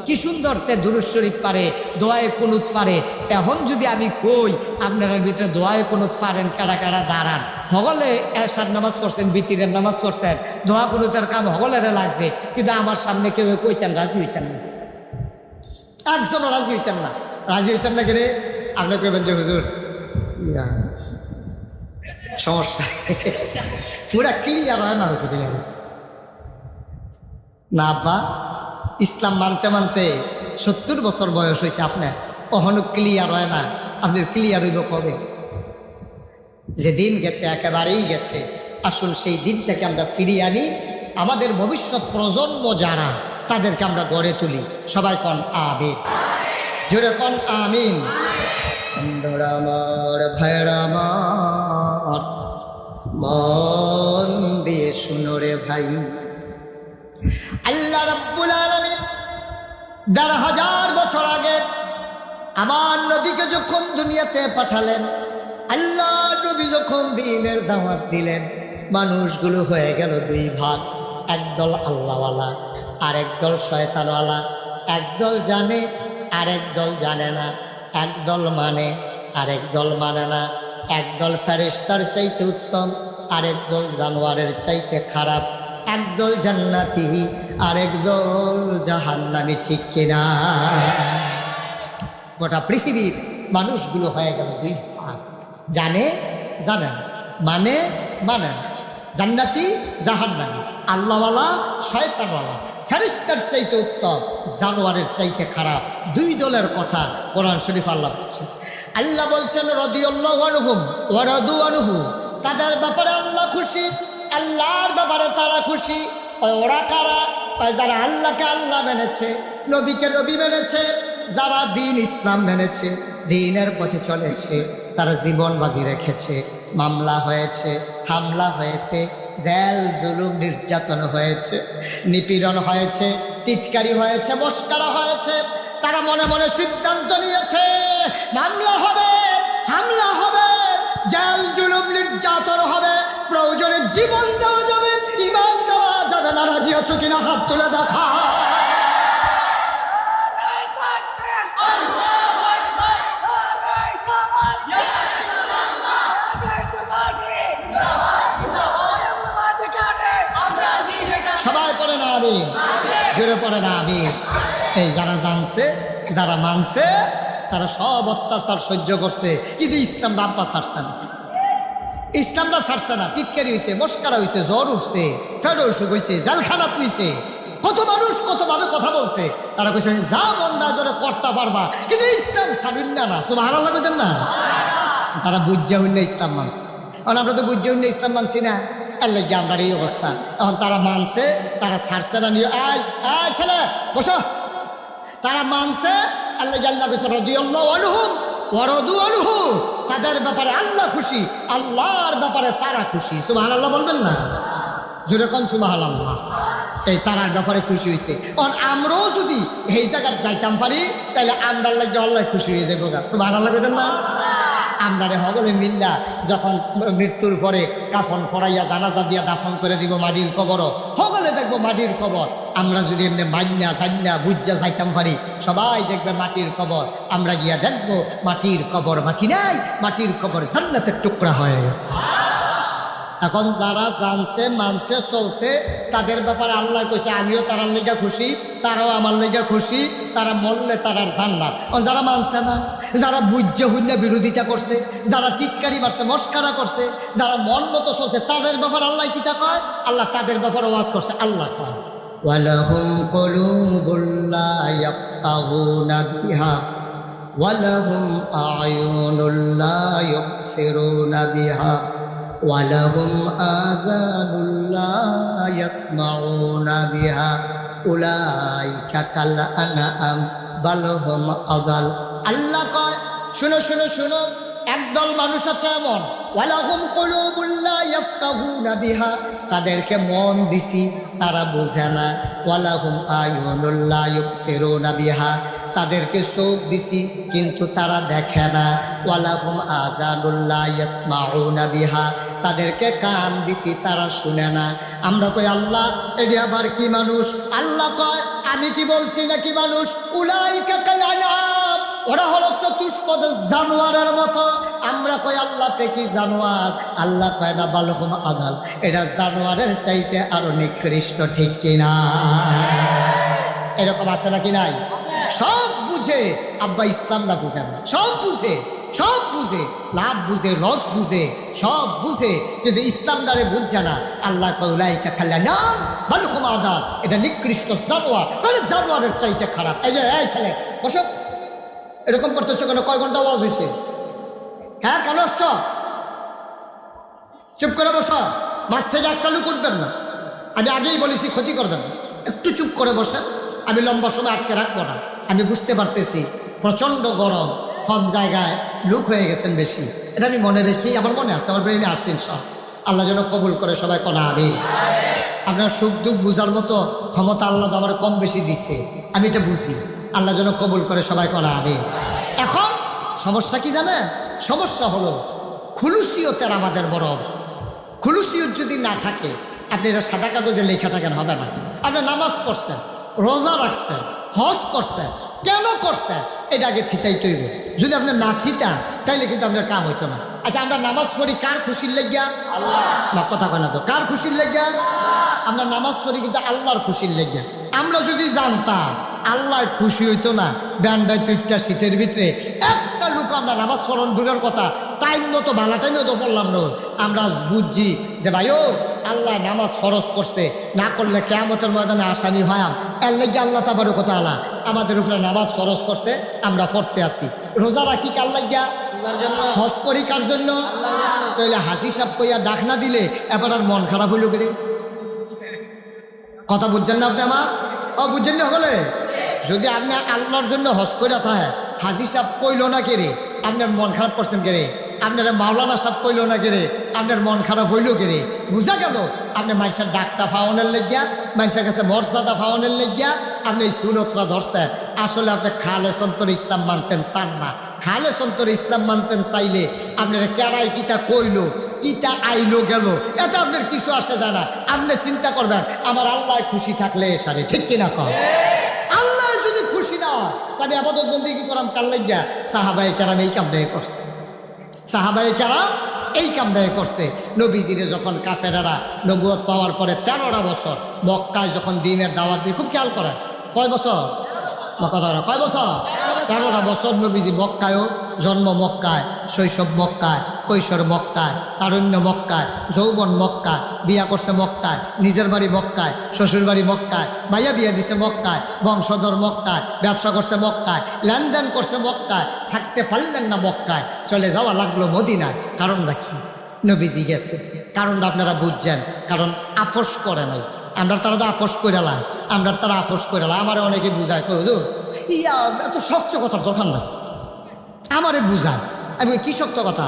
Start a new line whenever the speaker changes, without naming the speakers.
কি সুন্দর তে দুরূদ শরীফ পারে, দোয়ায়ে কুনুত পারে। এখন যদি আমি কই আপনার ভিতরে দোয়ায়ে কুনুত পারেন, কারা কারা দাঁড়ান, হগলে এশার নামাজ পড়ছেন, বিতিরের নামাজ পড়ছেন, দোয়া কুনুতের কাম হগলেরে লাগছে, কিন্তু আমার সামনে কেউ কইতেন রাজি হইতেন না, একজনও রাজি হইতেন না। রাজি হইতেন না কেন? আপনি কইবেন যে হুজুর সমস্যা পুরা ক্লিয়ার হয় না হুজুর। না আব্বা, ইসলাম মানতে মানতে 70 বছর বয়স হয়েছে আপনার, কখনো ক্লিয়ার হয় না। আপনার ক্লিয়ার হইব কবে? যে দিন গেছে একেবারেই গেছে। আসুন সেই দিনটাকে আমরা ফিরিয়ে আনি, আমাদের ভবিষ্যৎ প্রজন্ম যারা, তাদেরকে আমরা গড়ে তুলি। সবাই কন আমিন, জোরে কন আমিন। বন্ধুরা আমার, ভাইরা আমার, মন দিয়ে শুনো রে ভাই, আল্লাহ রাব্বুল আলামিন ১,৫০০ বছর আগে আমার নবীকে যখন দুনিয়াতে পাঠালেন, আল্লাহ নবী যখন দ্বীনের দাওয়াত দিলেন, মানুষগুলো হয়ে গেল দুই ভাগ। একদল আল্লাহওয়ালা আর একদল শয়তানওয়ালা। একদল জানে আর একদল জানে না, একদল মানে আর একদল মানে না, একদল ফেরেশতার চাইতে উত্তম আর একদল জানোয়ারের চাইতে খারাপ, একদল জান্নাতি আর একদল জাহান্নামী। ঠিক কিনা? গোটা পৃথিবীর মানুষগুলো হয়ে গেল দুই ভাগ, জানে জানে না, মানে মানে না, জান্নাতি জাহান্নামী, আল্লাহওয়ালা শয়তানওয়ালা, ফেরেশতার চাইতে উত্তম জানোয়ারের চাইতে খারাপ। দুই দলের কথা কোরআন শরীফ আল্লাহ বলছেন। আল্লাহ বলছেন রাদিয়াল্লাহু আনহুম ওয়া রাদু আনহু, তাদের ব্যাপারে আল্লাহ খুশি, আল্লাহর ব্যাপারে তারা খুশি। ওরা কারা? যারা আল্লাহকে আল্লাহ মেনেছে, নবীকে নবী মেনেছে, যারা দ্বীন ইসলাম মেনেছে, দ্বীনের পথে চলেছে, তারা জীবন বাজি রেখেছে। মামলা হয়েছে, হামলা হয়েছে, জেল জুলুম নির্যাতন হয়েছে, নিপীড়ন হয়েছে, টিটকারি হয়েছে, মস্কারা হয়েছে। তারা মনে মনে সিদ্ধান্ত নিয়েছে মামলা হবে, হামলা হবে, জেল জুলুম নির্যাতন হবে, প্রয়োজনে জীবন দেওয়া যাবে, ঈমান দেওয়া যাবে না। রাজি আছো কিনা? হাত তুলে দেখা। সবাই পড়ে না আমি, জোরে পড়ে না আমি। এই যারা জানছে, যারা মানছে, তারা সব অত্যাচার সহ্য করছে, কিন্তু ইসলাম রাব্বা ছাড়ছে না, ইসলামটা ছাড়ছে না। টিটকারি হয়েছে, মস্কারা হয়েছে, জ্বর উঠছে, ফেড অসুখ হয়েছে, জেলখানাত নিছে, কত মানুষ কতভাবে কথা বলছে। তারা কইছে যা মন্ডা ধরে করতে পারবা, কিন্তু ইসলাম ছাড়ুন না। না সুবহানাল্লাহ কইতেন না? তারা বুঝা হইলে ইসলাম মানছে। কারণ আমরা তো বুঝা হইলে ইসলাম মানছি না, এর লাগে আমরা এই অবস্থা। এখন তারা মানছে, তারা ছাড়ছে না। নিয়ে আয় আয় ছেলে বসো। তারা মানছে, এর লাগে আল্লাহ কইছে রাদিয়াল্লাহু আনহুম ওয়া রাদু আনহু, তাদের ব্যাপারে আল্লাহ খুশি, আল্লাহর ব্যাপারে তারা খুশি। সুবহানাল্লাহ বলবেন না? জোরে কোন সুবহানাল্লাহ। এই তারার ব্যাপারে খুশি হয়েছে। কারণ আমরাও যদি এই জায়গায় যাইতাম পারি, তাহলে আমরার লাগে আল্লাহ খুশি হয়ে যাবো। সুবহানাল্লাহ কইতেন না? আমরারে হগলে মিল্লা যখন মৃত্যুর পরে কাফন ফরাইয়া জানাজা দিয়া দাফন করে দিব মাটির কবরও, হগলে দেখবো মাটির কবর। আমরা যদি এমনি মাইনা জান্না বুঝা যাইতাম পারি, সবাই দেখবে মাটির কবর, আমরা গিয়া দেখবো মাটির কবর মাটি নাই, মাটির কবর জান্নাতের টুকরা হয়ে গেছে। এখন যারা জানছে, মানছে, চলছে, তাদের ব্যাপারে আল্লাহ কইছে আমিও তারার লেগা খুশি, তারাও আমার লেগা খুশি, তারা মরলে তারার জান্নাত। যারা মানছে না, যারা বুঝে হুইনা বিরোধিতা করছে, যারা টিটকারি মারছে, মস্কারা করছে, যারা মন মতো চলছে, তাদের ব্যাপারে আল্লাহ কিতা কয়? আল্লাহ তাদের ব্যাপারে ওয়াজ করছে। আল্লাহ কয় ওয়ালাহুম কুলুবুন লা ইয়াফকাহুনা বিহা ওয়ালাহুম আ'য়ুনুন লা ইউবসিরুনা বিহা ওয়ালাহুম আযানুন লা ইয়াসমাউনা বিহা উলাইকা কাল আনআম বাল হুম আযাল। আল্লাহ কয় শুনো শুনো শুনো, একদল মানুষ আছে এমন, ওয়ালাহুম কুলুবুন লা ইয়াফকাহুনা বিহা, তাদেরকে মন দিছি, তারা বোঝে না। ওয়ালাহুম আ'য়ুনুন লা ইউবসিরুনা বিহা, তাদেরকে চোখ দিছি কিন্তু তারা দেখে না। ওয়ালাহুম আযানুন লা ইয়াসমাউনা বিহা, তাদেরকে কান দিছি, তারা শুনে না। আমরা কই আল্লাহ এটি আবার কি মানুষ? আল্লাহ কয় আমি কি বলছি নাকি মানুষ? উলাইকা কাল আনআম, ওরা হলো চতুষ্পদের জানোয়ারের মতো। আমরা কই আল্লাহ কি জানোয়ার, আল্লাহ কয় না বালহুম আদাল, এটা জানোয়ারের চাইতে আরো নিকৃষ্ট, ঠিক কিনা? এরকম আছে নাকি নাই? সব বুঝে আব্বা ইসলামটা বুঝে না, সব বুঝে, সব বুঝে, লাভ বুঝে, লস বুঝে, সব বুঝে, কিন্তু ইসলামটারে বুঝছে না। আল্লাহ কউলাইকা খাল্লা নাম বালহুম আদাল, এটা নিকৃষ্ট জানোয়ার, তাহলে জানোয়ারের চাইতে খারাপ। এই যে এই ছেলে বসো, এরকম করতেছো কেন? কয় ঘন্টা ওয়াজ হয়েছে? হ্যাঁ কেন আসছো? চুপ করে বসো, মাছ থেকে একটা লুক উঠবেন না। আমি আগেই বলেছি ক্ষতি করবেন না, একটু চুপ করে বসেন। আমি লম্বা সময় আটকে রাখবো না। আমি বুঝতে পারতেছি প্রচণ্ড গরম, সব জায়গায় লুক হয়ে গেছেন বেশি, এটা আমি মনে রেখি, আমার মনে আছে, আমার ব্রেনে আসেন সব। আল্লাহ যেন কবুল করে সবাই কোনা আমিন। আপনার সুখ দুঃখ বুঝার মতো ক্ষমতা আল্লাহ তো আমার কম বেশি দিছে, আমি এটা বুঝি। আল্লাহ যেন কবুল করে সবাই কোনা আমিন। এখন সমস্যা কি জানেন? সমস্যা হলো খুলুসিয়তের আমাদের বড় অভাব। খুলুসিয়ত যদি না থাকে, আপনি এটা সাদা কাগজে লেখা থাকেন হবে না। আপনি নামাজ পড়ছেন, রোজা রাখছেন, হজ করছেন, কেন করছেন এটা আগে থিতাই তৈব। যদি আপনি না থিতান তাইলে কিন্তু আপনার কাম হইতো না। আচ্ছা, আমরা নামাজ পড়ি কার খুশির লেগিয়া? আল্লাহ। কথা কয় না তো, কার খুশির লেগিয়া? আমরা নামাজ পড়ি কিন্তু আল্লাহর খুশির লেগিয়া। আমরা যদি জানতাম আল্লাহ খুশি হইতো না, ব্যান্ডায় তুইটা শীতের ভিতরে একটা লোক আমরা নামাজ পড়ন দূরের কথা, টাইম মতো ভালো টাইমে তো পড়লাম না। আমরা বুঝছি যে ভাই ও আল্লাহ নামাজ ফরজ করছে, না করলে কিয়ামতের ময়দানে আসামি হয়াম, এর লেগে আল্লাহ তাবারক ওয়া তাআলা আমাদের উপরে নামাজ ফরজ করছে, আমরা পড়তে আসি। রোজা রাখি কার লাগিয়া? হজ করি কার জন্য? তাহলে হাসি সাপ কইয়া ডাক না দিলে এবার আর মন খারাপ হইল করে। কথা বুঝছেন না আপনি আমার? বুঝছেন না হলে? যদি আপনি আল্লাহর জন্য হজ করে থাকে, হাজি সাহেব কইল না কেরে, আপনার মন খারাপ করছেন কেরে? আপনারা মাওলানা সাহেব কইল না কেরে, আপনার মন খারাপ হইল কেরে? বুঝা গেল আপনি মানুষের ডাক্তার ফাওনের লেগিয়া, মানুষের কাছে মর্যাদা ফাওনের লেগিয়া আপনি এই সুনতরা ধরছেন। আসলে আপনি খালে সন্তর ইসলাম মানতেন চান না। খালে সন্তর ইসলাম মানতেন চাইলে আপনারা কেরাই কিতা কইল, কিতা আইলো গেল, এটা আপনার কিছু আসে যায় না। আপনি চিন্তা করবেন আমার আল্লাহ খুশি থাকলে সারে, ঠিক কিনা কম? আল্লাহ যদি খুশি না হয় তবে আবাদত বন্দি কি করাম কার লাগিয়া? সাহাবায়ে কেরাম এই কামটাই করছে, সাহাবায়ে কেরাম এই কামটাই করছে। নবীজিরে যখন কাফেরারা নবুয়ত পাওয়ার পরে 13টা বছর মক্কায় যখন দিনের দাওয়াত দিয়ে, খুব খেয়াল করেন, কয় বছর? কয় বছর? 13টা বছর নবীজি মক্কায়ও, জন্ম মক্কায়, শৈশব মক্কায়, কৈশোর মক্কায়, তারুণ্য মক্কায়, যৌবন মক্কায়, বিয়া করছে মক্কায়, নিজের বাড়ি মক্কায়, শ্বশুর বাড়ি মক্কায়, মাইয়া বিয়া দিছে মক্কায়, বংশধর মক্কায়, ব্যবসা করছে মক্কায়, লেনদেন করছে মক্কায়, থাকতে পারলেন না মক্কায়, চলে যাওয়া লাগলো মদিনায়। কারণটা কি? নবীজি গেছে। কারণটা আপনারা বুঝছেন, কারণ আপোষ করে নাই। আমরা তারা তো আপোষ করে লাই, আমরা তারা আপোষ করে লাই। আমারে অনেকে বুঝায়, কইল ইয়া এত শক্ত কথার দরকার না, আমারে বুঝায়। আমি কি শক্ত কথা?